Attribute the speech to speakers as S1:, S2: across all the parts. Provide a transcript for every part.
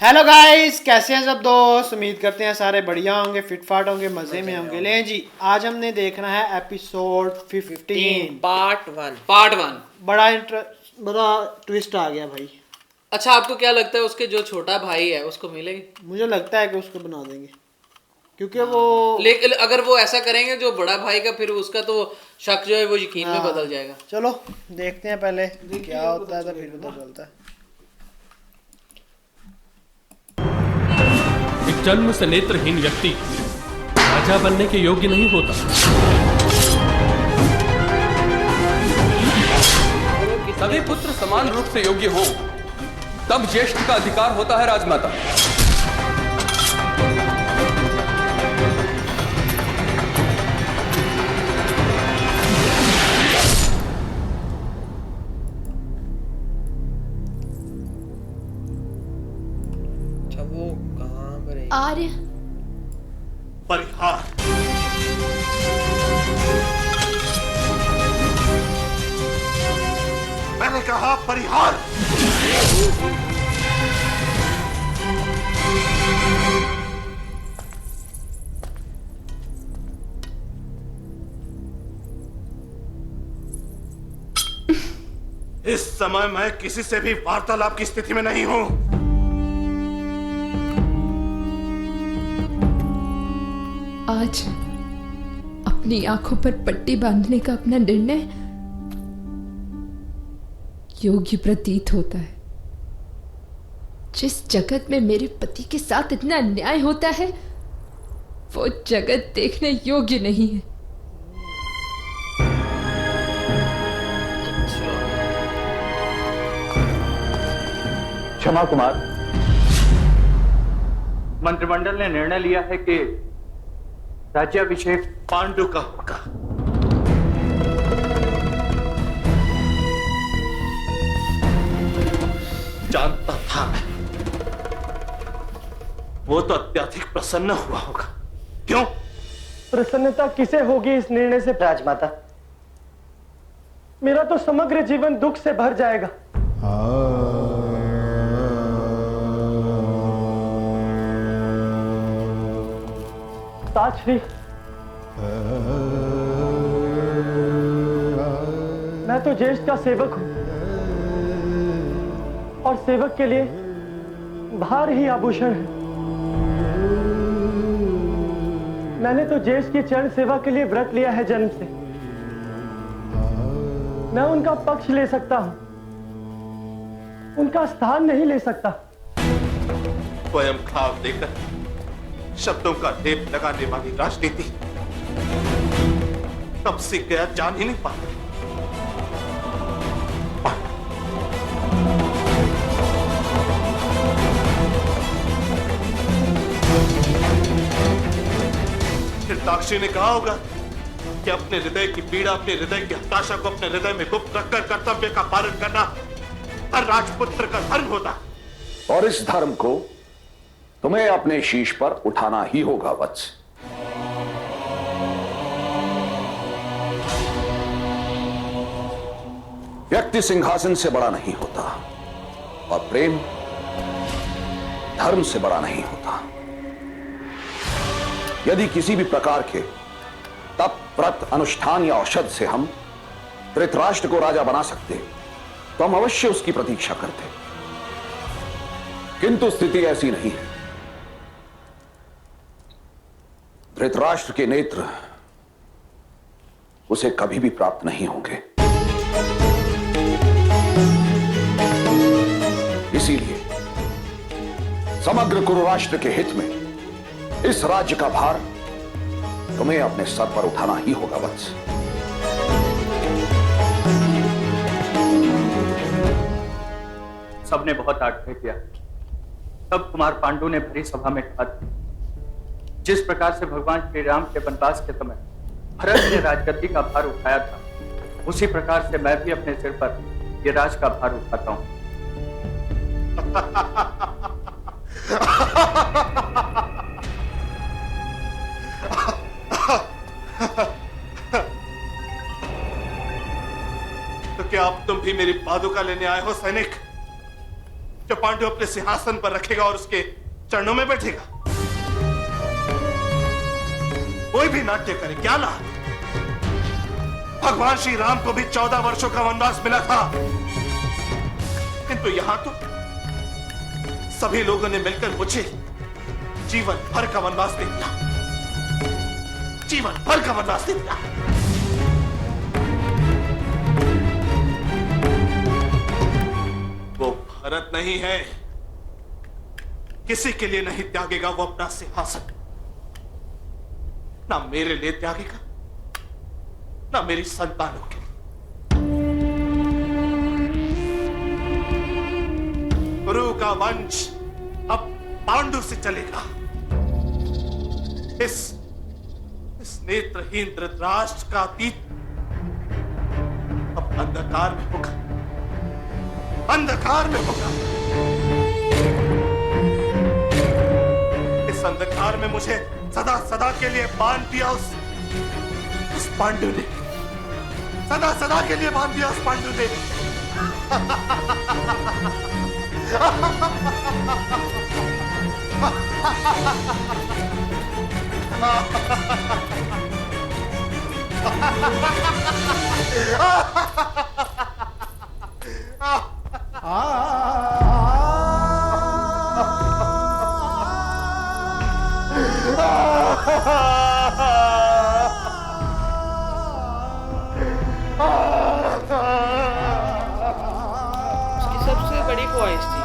S1: Hello guys, कैसे हैं सब दोस्त। उम्मीद करते हैं सारे बढ़िया होंगे, फिट फाट होंगे, मजे में होंगे। ले जी, आज हमने देखना है एपिसोड 15
S2: पार्ट वन।
S1: बड़ा ट्विस्ट आ गया भाई।
S2: अच्छा, आपको क्या लगता है उसके जो छोटा भाई है उसको मिलेगी?
S1: मुझे लगता है कि उसको बना देंगे, क्योंकि वो
S2: लेकिन अगर वो ऐसा करेंगे जो बड़ा भाई का, फिर उसका तो शक जो है वो यकीन में
S1: हाँ,
S2: बदल जाएगा।
S1: चलो देखते हैं पहले क्या होता है, तो फिर पता चलता है।
S3: एक जन्म से नेत्रहीन व्यक्ति राजा बनने के योग्य नहीं होता।
S4: सभी पुत्र समान रूप से योग्य हों, तब ज्येष्ठ का अधिकार होता है राजमाता।
S2: अच्छा, वो कहाँ पर है?
S5: आर्य,
S6: परिहार। मैंने कहा परिहार। इस समय मैं किसी से भी वार्तालाप की स्थिति में नहीं हूं।
S5: आज अपनी आंखों पर पट्टी बांधने का अपना निर्णय योग्य प्रतीत होता है। जिस जगत में मेरे पति के साथ इतना अन्याय होता है, वो जगत देखने योग्य नहीं है।
S7: क्षमा कुमार, मंत्रिमंडल ने निर्णय लिया है कि राज्याभिषेक
S6: पांडु का होगा। जानता था मैं। वो तो अत्यधिक प्रसन्न हुआ होगा। क्यों?
S8: प्रसन्नता किसे होगी इस निर्णय से राजमाता? मेरा तो समग्र जीवन दुख से भर जाएगा। साक्षी, मैं तो ज्येष्ठ का सेवक हूं, और सेवक के लिए भार ही आभूषण है। मैंने तो ज्येष्ठ की चरण सेवा के लिए व्रत लिया है जन्म से। मैं उनका पक्ष ले सकता हूं, उनका स्थान नहीं ले सकता।
S6: स्वयं खाव देकर शब्दों का लेप लगाने वाली राजनीति कब सीख गया जान ही नहीं पाता। फिर दाक्षी ने कहा होगा कि अपने हृदय की पीड़ा, अपने हृदय की हताशा को अपने हृदय में गुप्त रखकर कर्तव्य का पालन करना हर राजपुत्र का धर्म होता।
S9: और इस धर्म को तुम्हें अपने शीश पर उठाना ही होगा वत्स। व्यक्ति सिंहासन से बड़ा नहीं होता, और प्रेम धर्म से बड़ा नहीं होता। यदि किसी भी प्रकार के तप, व्रत, अनुष्ठान या औषध से हम धृतराष्ट्र को राजा बना सकते, तो हम अवश्य उसकी प्रतीक्षा करते। किंतु स्थिति ऐसी नहीं है। धृतराष्ट्र के नेत्र उसे कभी भी प्राप्त नहीं होंगे। इसीलिए समग्र कुरुराष्ट्र के हित में इस राज्य का भार तुम्हें अपने सर पर उठाना ही होगा वत्स।
S7: सबने बहुत आग्रह किया। तब कुमार पांडु ने भरी सभा में कहा था, जिस प्रकार से भगवान श्री राम के वनवास के समय भरत ने राजगद्दी का भार उठाया था, उसी प्रकार से मैं भी अपने सिर पर ये राज का भार उठाता हूं।
S6: तो क्या अब तुम भी मेरी पादुका लेने आए हो सैनिक? जो पांडु अपने सिंहासन पर रखेगा और उसके चरणों में बैठेगा। कोई भी नाट्य करे, क्या लाभ? भगवान श्री राम को भी 14 वर्षों का वनवास मिला था, किंतु यहां तो सभी लोगों ने मिलकर मुझे जीवन भर का वनवास दे दिया, जीवन भर का वनवास दे दिया। वो भरत नहीं है, किसी के लिए नहीं त्यागेगा वो अपना सिंहासन, ना मेरे लिए त्यागेगा, ना मेरी संतानों के। गुरु का वंश अब पांडु से चलेगा। इस नेत्रहीन धृतराष्ट्र का अतीत अब अंधकार में होगा, अंधकार में होगा। इस अंधकार में मुझे सदा सदा के लिए बांध दिया उस पांडु ने, सदा सदा के लिए बांध दिया उस पांडु ने।
S2: उसकी सबसे बड़ी ख्वाहिश थी।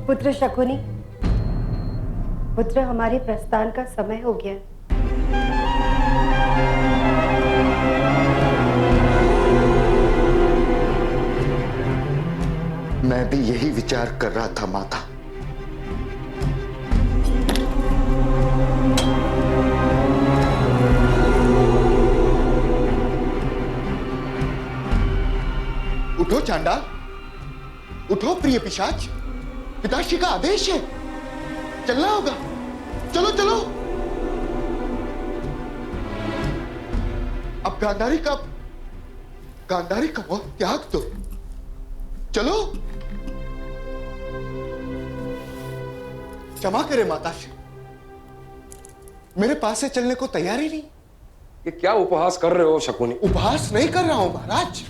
S10: पुत्र शकुनी, पुत्र हमारे प्रस्थान का समय हो गया। मैं भी यही विचार कर रहा था माता। उठो चांडाल, उठो प्रिय पिशाच, पिताश्री का आदेश है, चलना होगा, चलो चलो। अब गांधारी का मोह त्याग दो, चलो। क्षमा करे माताश्री, मेरे पास से चलने को तैयार ही नहीं।
S11: ये क्या उपहास कर रहे हो शकुनी?
S10: उपहास नहीं कर रहा हूं महाराज,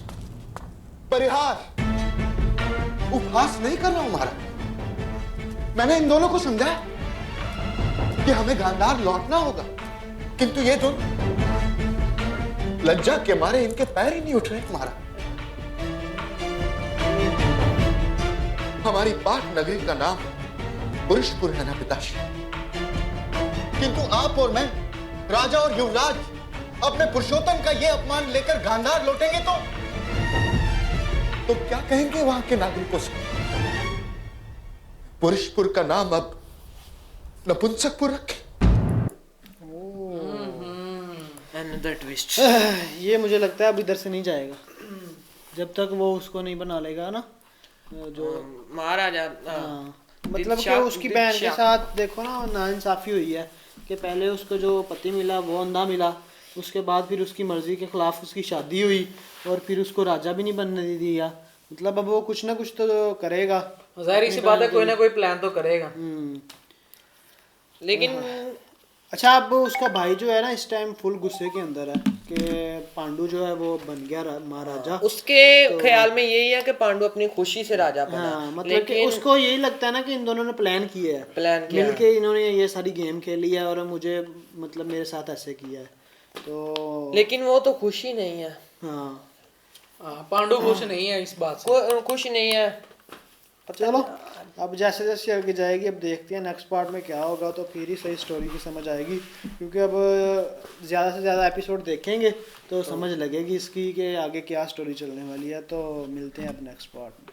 S10: परिहास, उपहास नहीं कर रहा हूं महाराज। मैंने इन दोनों को समझाया कि हमें गांधार लौटना होगा, किंतु ये दोनों लज्जा के मारे इनके पैर ही नहीं उठ रहे महाराज। हमारी पाठ नगरी का नाम पुरुषपुर है ना पिताश्री, किंतु आप और मैं, राजा और युवराज, अपने पुरुषोत्तम का ये अपमान लेकर गांधार लौटेंगे तो क्या कहेंगे वहां के नागरिकों से? पुरुषपुर का नाम अब नपुंसकपुर रखें।
S2: Another twist.
S1: ये मुझे लगता है अब इधर से नहीं जाएगा जब तक वो उसको नहीं बना लेगा ना, जो
S2: महाराजा।
S1: मतलब कि उसकी बहन के साथ देखो ना नाइंसाफी हुई है कि पहले उसको जो पति मिला वो अंधा मिला, उसके बाद फिर उसकी मर्जी के खिलाफ उसकी शादी हुई और फिर उसको राजा भी नहीं बनने दिया। मतलब अब वो कुछ ना कुछ तो करेगा,
S2: जाहिर सी बात है, कोई ना कोई प्लान तो करेगा। लेकिन
S1: अच्छा, अब उसका भाई जो है ना इस टाइम फुल गुस्से के अंदर है कि पांडु जो है वो बन गया महाराजा।
S2: उसके ख्याल में यही है कि पांडु अपनी खुशी से राजा बना।
S1: हाँ, मतलब कि उसको यही लगता है ना कि इन दोनों ने प्लान किया है, मिलके इन्होंने ये सारी गेम खेली है और मुझे मतलब मेरे साथ ऐसे किया है। तो
S2: लेकिन वो तो खुशी नहीं है।
S1: हाँ,
S2: पांडु खुश नहीं है इस बात से, खुश नहीं है।
S1: चलो अब जैसे जैसे आगे जाएगी अब देखते हैं नेक्स्ट पार्ट में क्या होगा, तो फिर ही सही स्टोरी की समझ आएगी, क्योंकि अब ज़्यादा से ज़्यादा एपिसोड देखेंगे तो समझ लगेगी इसकी कि आगे क्या स्टोरी चलने वाली है। तो मिलते हैं अब नेक्स्ट पार्ट में।